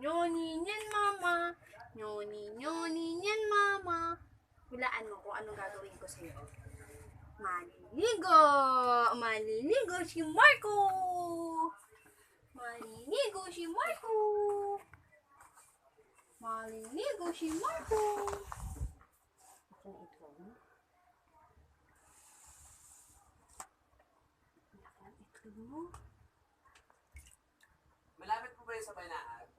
Nyoni nyan mama. Nyoni nyan mama. Hulaan mo kung anong gagawin ko sa'yo. Maliligo! Maliligo si Marco! Maliligo si Marco! Maliligo si Marco! Ako na ito. Laki ng itlog mo. Malapit po ba yung sabay na ag?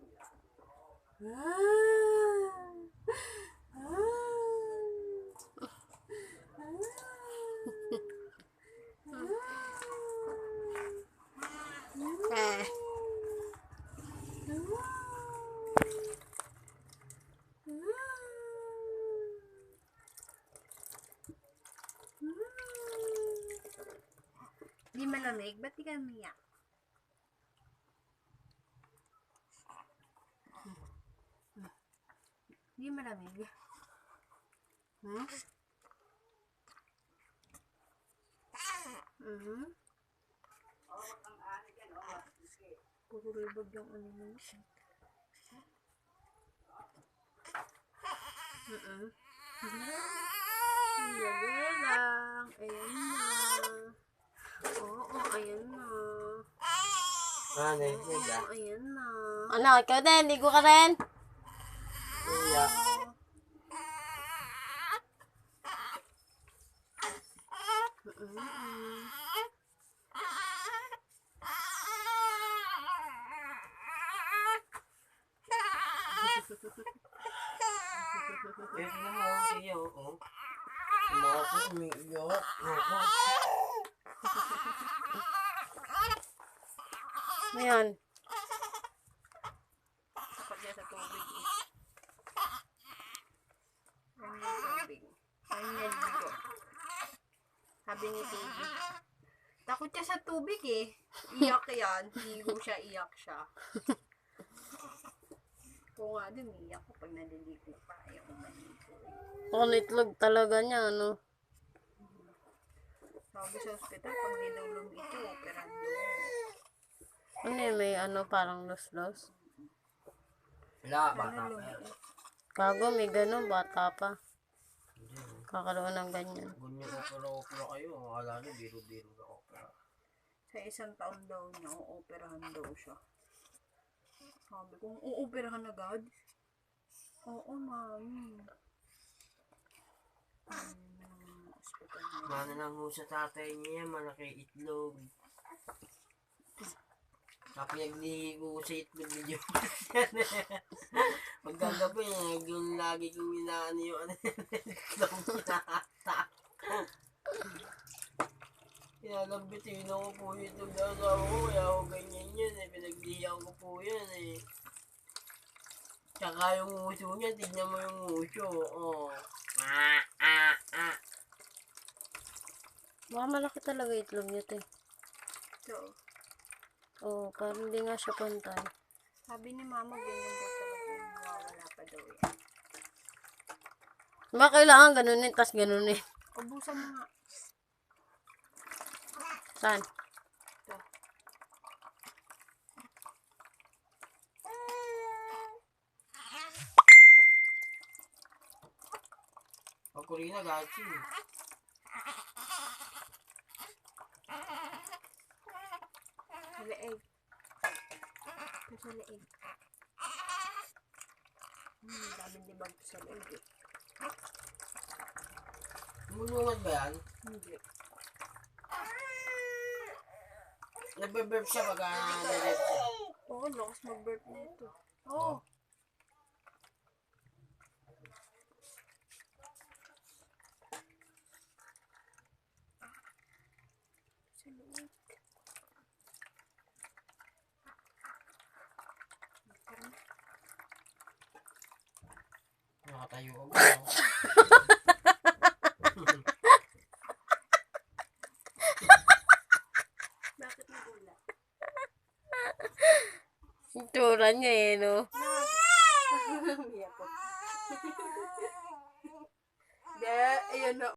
Di malamig? Ba't di ka umiyak? Di malamig? Hmm? Puro libag yung ano mo. Ang lagay lang. Ayan na. Oo, ayan na. Ano yun? Oo, ayan na. Ano, ikaw din, ligo ka rin. Iya. Eh, naman, siya, oo. Mga ko, umiiyak. Ako. Ngayon, Takot niya sa tubig eh. Ayun yung tubig. Ayun yan, ligo. Sabi ni Baby. Takot siya sa tubig eh. Iyak yan. Ligo siya, iyak siya. Kung nga din, iyak ko pag naliligo pa. Ayaw ko maligo eh. ang itlog talaga niya, ano. Sabi sa ospital, pag di daw lumito, operahan daw. Ano yun, may ano, parang los-los. Wala, bata Ano pa yan. lumito? Gago, may ganun, bata pa. Kakaroon ng ganyan. Ganyan opera kayo. Akala nyo, biro-biro na opera. Sa isang taon daw niya, operahan daw siya. Sabi ko, uoperahan agad? Oo, mami. Hospital na. Mana lang ho sa tatay niya, malaki itlog. Kapinagligo ko sa itlog ni Diyos. Pagkagabi, yung lagi kong inaano yung ano itlog kinakatak. Kinalabitin ako po ito na asawa ko, kaya ako ganyan yan eh. Pinaglihan ko po yan eh. Tsaka yung uso niya, tignan mo yung uso. Oh. Baka malaki talaga itlog niya, te. So, Oo, parang hindi nga siya pantay. sabi ni mama, ganyan daw talaga yung mawawala pa daw yan. Baka kailangan ganunin, tas ganunin. Ubusan mo nga. Saan? Ito. Pag Corina, gachi. Sa leeg. Ito sa leeg. Daming libag sa leeg eh. Mulungan ba yan? Hindi. Nagbe-burp siya pag nag-burp siya. Oo, lakas mag-burp na ito. Oo. Sa leeg. Nakatayo ako. No? Bakit nagula? Itsura niya eh, no? Umiyak ko. De, ayun na.